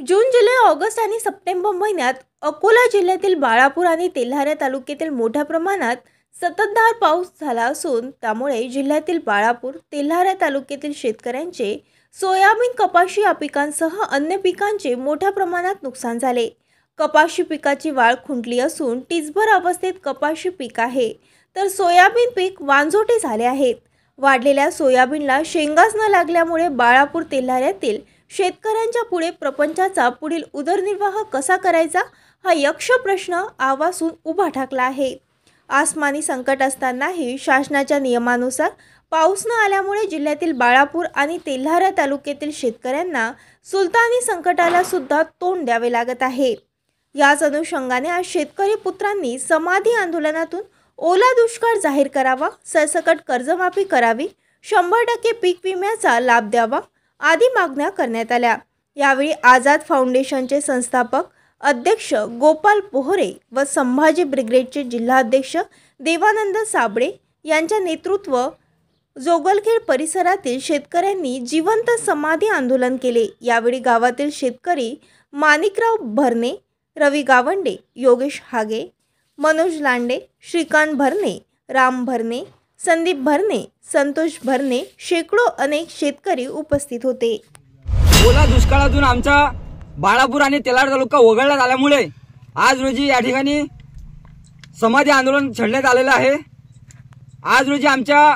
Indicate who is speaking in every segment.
Speaker 1: जून, जुलै, August आणि September महिन्यात अकोला जिल्ह्यातील बाळापूर आणि तेल्हारा तालुक्यातील मोठ्या प्रमाणात संततधार पाऊस झाला असून त्यामुळे जिल्ह्यातील बाळापूर, तेल्हारा तालुक्यातील शेतकऱ्यांचे सोयाबीन, कपाशी या पिकांसह अन्य पिकांचे मोठ्या प्रमाणात नुकसान झाले। कपाशी पिकाची वाढ खुंटली असून टिचभर अवस्थेत कपाशी पीक आहे, तर सोयाबीन पीक वांझोटे झाले आहेत। वाढलेल्या सोयाबीनला शेंगाच न लागल्यामुळे बाळापूर, तेल्हाऱ्यातील शेतकऱ्यांच्या पुढे प्रपंचाचा पुढील उदरनिर्वाह कसा करायचा हा यक्ष प्रश्न आवासून उभा ठाकला आहे। आसमानी संकट असतानाही शासनाच्या नियमानुसार पाऊस न आल्यामुळे जिल्ह्यातील बाळापूर आणि तेल्हारा तालुक्यातील शेतकऱ्यांना सुलतानी संकटाला सुद्धा तोंड द्यावे लागत आहे। याच अनुषंगाने आज शेतकरी पुत्रांनी समाधी आंदोलनातून ओला दुष्काळ जाहीर करावा, सरसकट कर्जमाफी करावी, 100% पीक विम्याचा लाभ द्यावा आदी मागण्या करण्यात आल्या। यावेळी आझाद फाउंडेशनचे संस्थापक अध्यक्ष गोपाल पोहरे व संभाजी ब्रिगेडचे जिल्हाध्यक्ष देवानंद साबळे यांच्या नेतृत्व जोगलखेड परिसरातील शेतकऱ्यांनी जिवंत समाधी आंदोलन केले। यावेळी गावातील शेतकरी माणिकराव भरणे, रवी गावंडे, योगेश हागे, मनोज लांडे, श्रीकांत भरणे, राम भरणे, संदीप भरणे, संतोष भरणे, शेकडो अनेक शेतकरी उपस्थित होते।
Speaker 2: ओला दुष्काळातून आमचा बाळापूर आणि तेल्हारा तालुका वगळण्यात आल्यामुळे आज रोजी या ठिकाणी समाधी आंदोलन छेडण्यात आलेलं आहे। आज रोजी आमच्या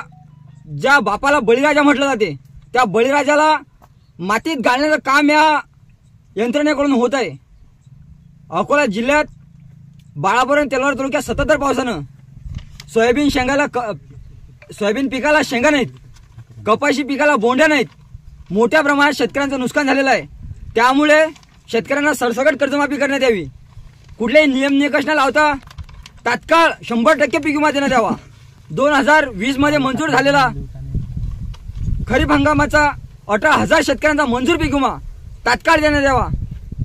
Speaker 2: ज्या बापाला बळीराजा म्हटलं जाते त्या बळीराजाला मातीत गाळण्याचं काम या यंत्रणेकडून होत आहे। अकोला जिल्ह्यात बाळापूर आणि तेल्हारा तालुक्यात संततधार पावसानं सोयाबीन पिकाला शेंगा नाहीत, कपाशी पिकाला बोंड्या नाहीत, मोठ्या प्रमाणात शेतकऱ्यांचं नुकसान झालेलं आहे। त्यामुळे शेतकऱ्यांना सरसकट कर्जमाफी करण्यात यावी, कुठलेही नियम निकष न लावता तात्काळ 100% पीक विमा देण्यात यावा। 2020 मध्ये मंजूर झालेला खरीप हंगामाचा 18,000 शेतकऱ्यांचा मंजूर पीक विमा तात्काळ देण्यात यावा।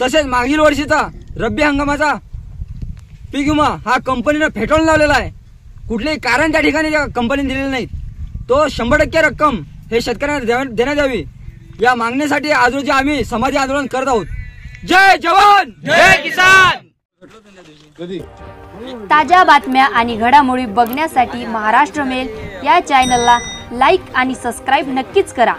Speaker 2: तसेच मागील वर्षीचा रब्बी हंगामाचा पीक विमा हा कंपनीने फेटाळून लावलेला आहे, कुठलेही कारण त्या ठिकाणी त्या कंपनीने दिलेलं नाही। तो 100% रक्कम हे शेतकऱ्यांना देण्यात यावी या मागणीसाठी आज रोजी आम्ही समाधी आंदोलन करत आहोत। जय जवान, जय किसान।
Speaker 3: ताज्या बातम्या आणि घडामोडी बघण्यासाठी महाराष्ट्र मेल या चॅनलला लाईक आणि सबस्क्राईब नक्कीच करा।